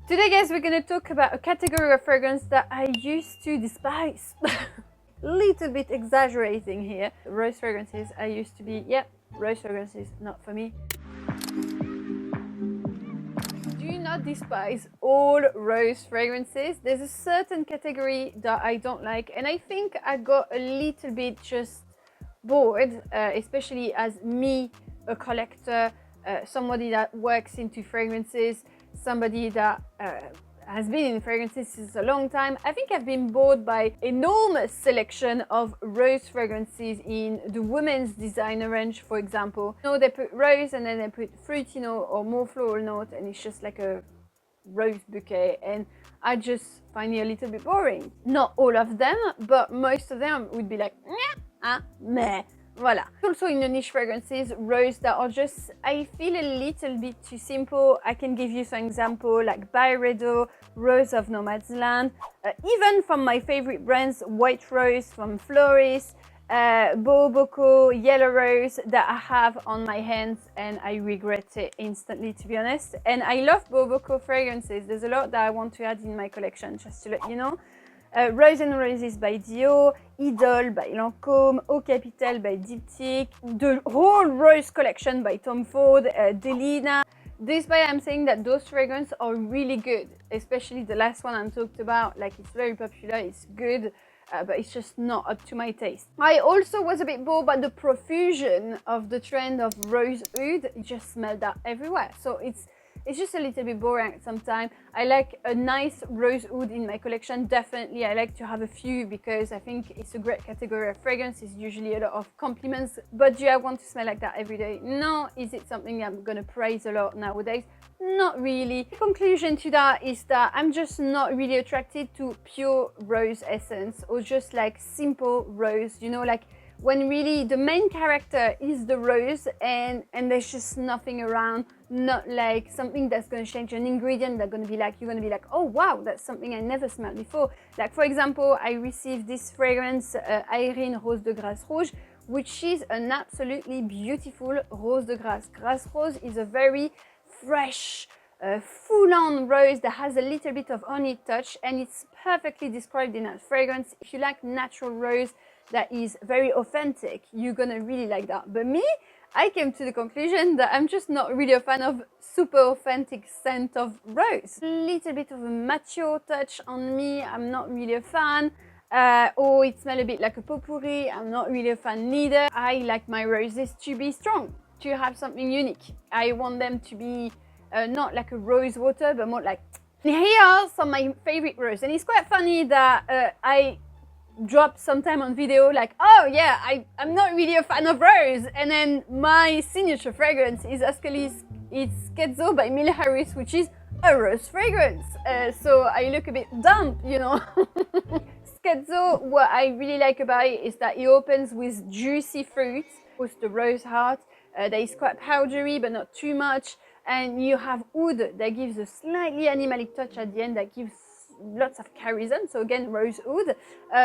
Today guys, we're gonna talk about a category of fragrance that I used to despise. Little bit exaggerating here. Rose fragrances, I used to be, yeah, rose fragrances, not for me. Do not despise all rose fragrances. There's a certain category that I don't like, and I think I got a little bit just bored, especially as me, a collector, somebody that works into fragrances, somebody that has been in fragrances since a long time. I think I've been bored by enormous selection of rose fragrances in the women's designer range, for example. You know, they put rose and then they put fruity note or more floral note, and it's just like a rose bouquet, and I just find it a little bit boring. Not all of them, but most of them would be like, meh. Voila. Also in the niche fragrances, rose that are just, I feel a little bit too simple. I can give you some example like Byredo, Rose of Nomad's Land, even from my favorite brands, White Rose from Floris, Boboco, Yellow Rose that I have on my hands and I regret it instantly, to be honest. And I love Boboco fragrances. There's a lot that I want to add in my collection, just to let you know. Rose and Roses by Dio, Idol by Lancôme, Eau Capitale by Diptyque, the whole Rose collection by Tom Ford, Delina. Despite I'm saying that those fragrances are really good, especially the last one I talked about, like it's very popular, it's good, but it's just not up to my taste. I also was a bit bored by the profusion of the trend of rose oud. It just smelled that everywhere, so it's just a little bit boring sometimes. I like a nice rose oud in my collection. Definitely, I like to have a few because I think it's a great category of fragrance. It's usually a lot of compliments. But do I want to smell like that every day? No. Is it something I'm going to praise a lot nowadays? Not really. The conclusion to that is that I'm just not really attracted to pure rose essence or just like simple rose, you know, like when really the main character is the rose and there's just nothing around, not like something that's going to change, an ingredient that's going to be like, you're going to be like, oh wow, that's something I never smelled before. Like for example, I received this fragrance, Irene Rose de Grace Rouge, which is an absolutely beautiful Rose de Grace. Grace Rose is a very fresh, full-on rose that has a little bit of honey touch, and it's perfectly described in that fragrance. If you like natural rose that is very authentic, you're gonna really like that. But me, I came to the conclusion that I'm just not really a fan of super authentic scent of rose. A little bit of a mature touch on me, I'm not really a fan. Or it smells a bit like a potpourri, I'm not really a fan neither. I like my roses to be strong, to have something unique. I want them to be not like a rose water, but more like, here are some of my favorite roses. And it's quite funny that I dropped sometime on video like, oh yeah, I'm not really a fan of rose, and then my signature fragrance is Ascali's, it's Scherzo by Mille Harris, which is a rose fragrance. So I look a bit dumb, you know. Scherzo, what I really like about it is that it opens with juicy fruit, with the rose heart, that is quite powdery but not too much, and you have oud that gives a slightly animalic touch at the end that gives lots of charism, so again rose oud,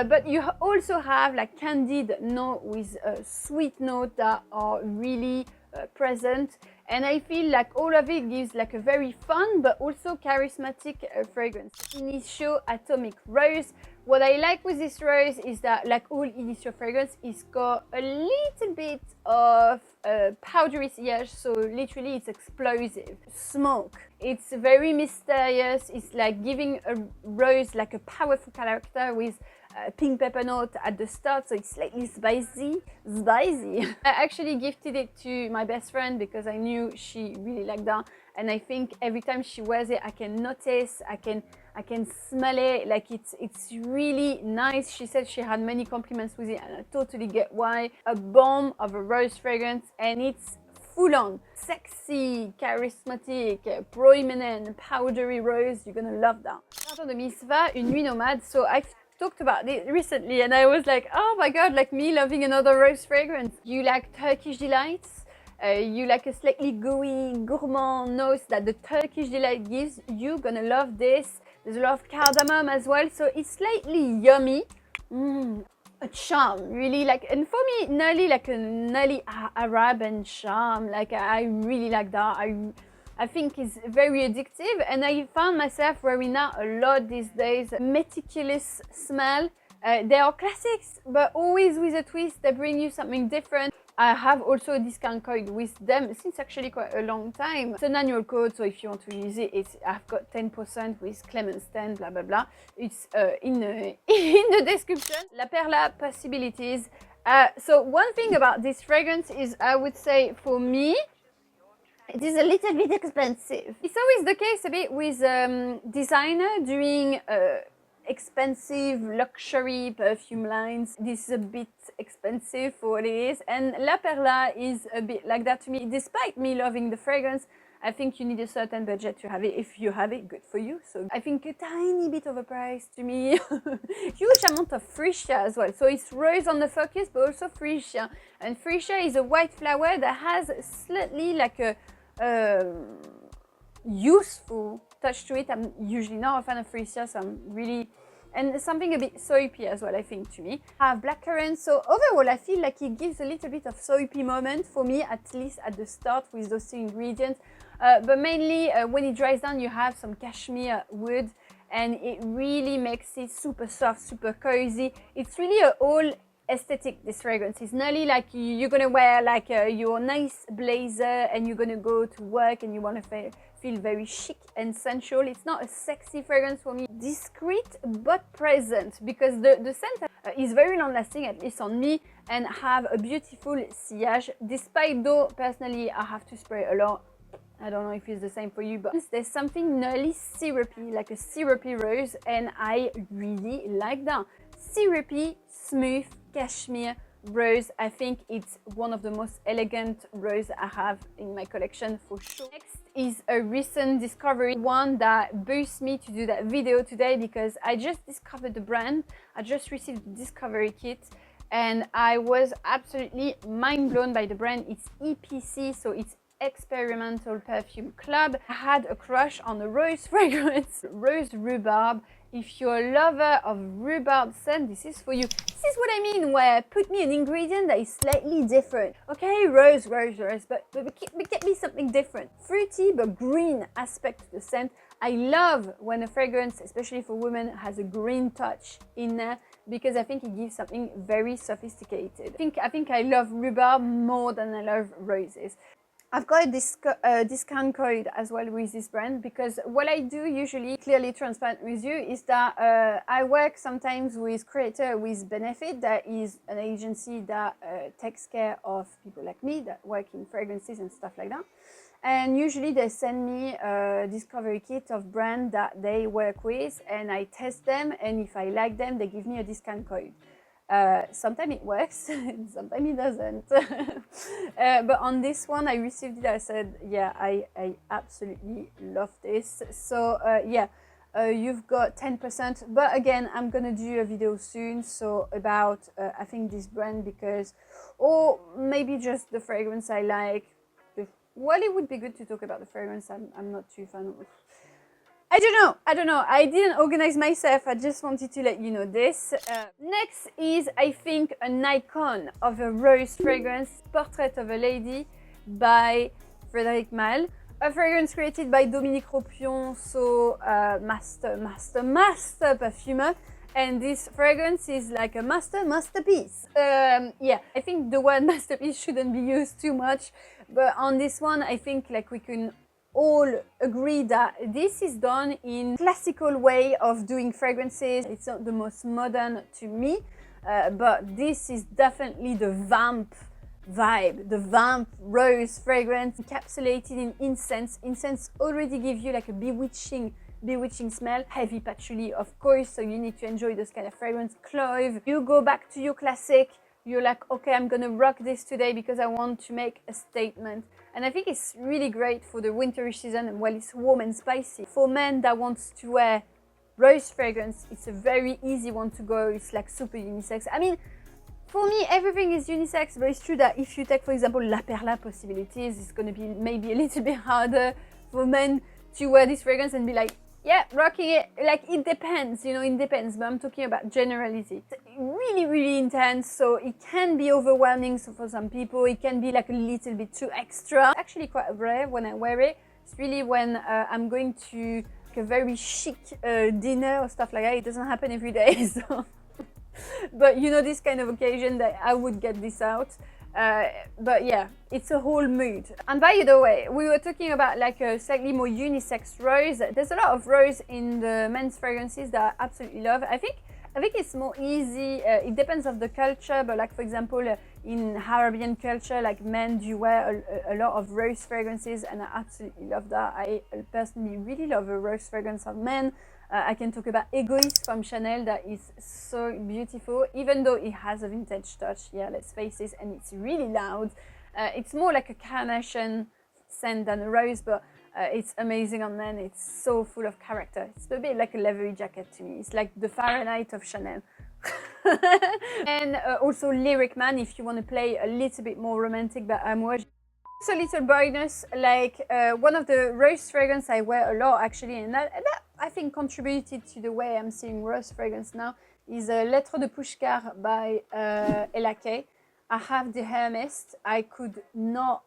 but you also have like candied note with a sweet note that are really present, and I feel like all of it gives like a very fun but also charismatic fragrance. Initio Atomic Rose. What I like with this rose is that, like all Initio fragrance, it's got a little bit of powdery sillage, so literally it's explosive. Smoke. It's very mysterious. It's like giving a rose like a powerful character with pink pepper note at the start, so it's slightly spicy. I actually gifted it to my best friend because I knew she really liked that, and I think every time she wears it, I can notice, I can smell it, like it's really nice. She said she had many compliments with it, and I totally get why. A bomb of a rose fragrance, and it's full on sexy, charismatic, proeminent, powdery rose. You're gonna love that. Pardon de Misfah, Une Nuit Nomade. So I've talked about it recently and I was like, oh my god, like me loving another rose fragrance. You like Turkish delights? You like a slightly gooey, gourmand nose that the Turkish delight gives? You're gonna love this. There's a lot of cardamom as well, so it's slightly yummy. A charm, really, like, and for me, nearly like a nearly Arabian charm. Like I really like that. I think is very addictive, and I found myself wearing that a lot these days. Meticulous smell. They are classics, but always with a twist. They bring you something different. I have also a discount code with them since actually quite a long time. It's an annual code, so if you want to use it, I've got 10% with Clemence 10, blah blah blah. It's in the description. La Perla possibilities. So one thing about this fragrance is, I would say for me, it is a little bit expensive. It's always the case a bit with designer doing expensive luxury perfume lines. This is a bit expensive for what it is, and La Perla is a bit like that to me. Despite me loving the fragrance, I think you need a certain budget to have it. If you have it, good for you. So I think a tiny bit overpriced to me. Huge amount of freesia as well. So it's rose on the focus, but also freesia. And freesia is a white flower that has slightly like a useful touch to it. I'm usually not a fan of freesia, so I'm really... And something a bit soapy as well, I think, to me. I have blackcurrant, so overall I feel like it gives a little bit of soapy moment for me, at least at the start with those two ingredients. But mainly when it dries down, you have some cashmere wood, and it really makes it super soft, super cozy. It's really a whole aesthetic, this fragrance. It's nearly like you're gonna wear like your nice blazer and you're gonna go to work and you want to feel very chic and sensual. It's not a sexy fragrance for me. Discreet but present, because the scent is very long lasting, at least on me, and have a beautiful sillage. Despite though, personally, I have to spray a lot. I don't know if it's the same for you, but there's something nearly syrupy, like a syrupy rose, and I really like that. Syrupy, smooth, cashmere rose. I think it's one of the most elegant roses I have in my collection for sure. Next is a recent discovery, one that boosts me to do that video today, because I just discovered the brand. I just received the discovery kit and I was absolutely mind blown by the brand. It's EPC, so it's Experimental Perfume Club. I had a crush on the rose fragrance, Rose Rhubarb. If you're a lover of rhubarb scent, this is for you. This is what I mean, where put me an ingredient that is slightly different. Okay, rose, but get me something different. Fruity but green aspect to the scent. I love when a fragrance, especially for women, has a green touch in there, because I think it gives something very sophisticated. I think I love rhubarb more than I love roses. I've got a discount code as well with this brand, because what I do usually, clearly transparent with you, is that I work sometimes with Creator with Benefit, that is an agency that takes care of people like me that work in fragrances and stuff like that. And usually they send me a discovery kit of brands that they work with, and I test them, and if I like them, they give me a discount code. Sometimes it works, sometimes it doesn't. But on this one, I received it. I said, yeah, I absolutely love this. So yeah, you've got 10%. But again, I'm gonna do a video soon, so about I think this brand, because, or maybe just the fragrance I like. Well, it would be good to talk about the fragrance. I'm not too fan of. I don't know. I didn't organize myself. I just wanted to let you know this. Next is, I think, an icon of a rose fragrance, Portrait of a Lady by Frederic Malle. A fragrance created by Dominique Ropion, so master perfumer. And this fragrance is like a masterpiece. Yeah, I think the word masterpiece shouldn't be used too much. But on this one, I think like we can all agree that this is done in classical way of doing fragrances. It's not the most modern to me, but this is definitely the vamp vibe, the vamp rose fragrance encapsulated in incense. Incense already gives you like a bewitching smell. Heavy patchouli, of course, so you need to enjoy this kind of fragrance. Clove. You go back to your classic. You're like, okay, I'm gonna rock this today because I want to make a statement. And I think it's really great for the winterish season, and while it's warm and spicy. For men that wants to wear rose fragrance, it's a very easy one to go. It's like super unisex. I mean, for me, everything is unisex, but it's true that if you take, for example, La Perla possibilities, it's gonna be maybe a little bit harder for men to wear this fragrance and be like, yeah, rocking it. Like, it depends, you know, it depends, but I'm talking about generality. It's really intense, so it can be overwhelming. So for some people, it can be like a little bit too extra. It's actually quite rare when I wear it, It's really when I'm going to like a very chic dinner or stuff like that. It doesn't happen every day, so but you know, this kind of occasion that I would get this out. But yeah, it's a whole mood. And by the way, we were talking about like a slightly more unisex rose. There's a lot of rose in the men's fragrances that I absolutely love. I think it's more easy. It depends of the culture, but like for example, in Arabian culture, like men do wear a lot of rose fragrances, and I absolutely love that. I personally really love a rose fragrance of men. I can talk about Égoïste from Chanel that is so beautiful, even though it has a vintage touch, yeah, let's face it, and it's really loud. It's more like a carnation scent than a rose, but it's amazing on men. It's so full of character. It's a bit like a leathery jacket to me. It's like the Fahrenheit of Chanel. And also Lyric Man, if you want to play a little bit more romantic, but Amouage. So little bonus, like one of the rose fragrance I wear a lot actually, and that I think contributed to the way I'm seeing rose fragrance now, is Lettre de Pushkar by Elake. I have the hair mist. I could not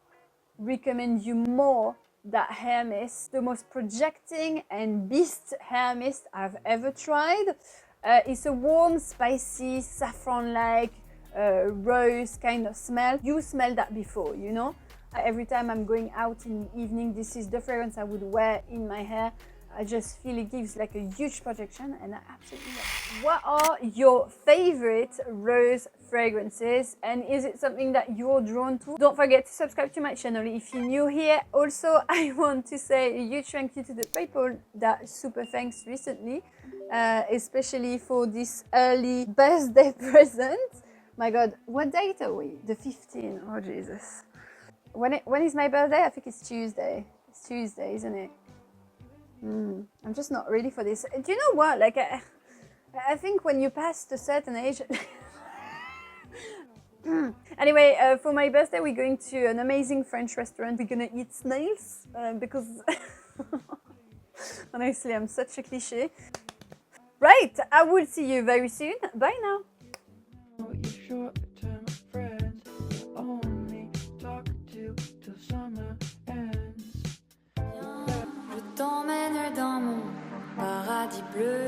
recommend you more that hair mist. The most projecting and beast hair mist I've ever tried. It's a warm, spicy, saffron-like rose kind of smell. You smelled that before, you know? Every time I'm going out in the evening, this is the fragrance I would wear in my hair. I just feel it gives like a huge projection, and I absolutely love it. What are your favorite rose fragrances, and is it something that you're drawn to? Don't forget to subscribe to my channel if you're new here. Also, I want to say a huge thank you to the people that super thanks recently, especially for this early birthday present. My God, what date are we? The 15th. Oh Jesus. When is my birthday? I think it's Tuesday. It's Tuesday, isn't it? I'm just not ready for this. Do you know what? Like, I think when you pass a certain age... Anyway, for my birthday, we're going to an amazing French restaurant. We're gonna eat snails because... Honestly, I'm such a cliche. Right, I will see you very soon. Bye now. T'emmène dans mon paradis bleu.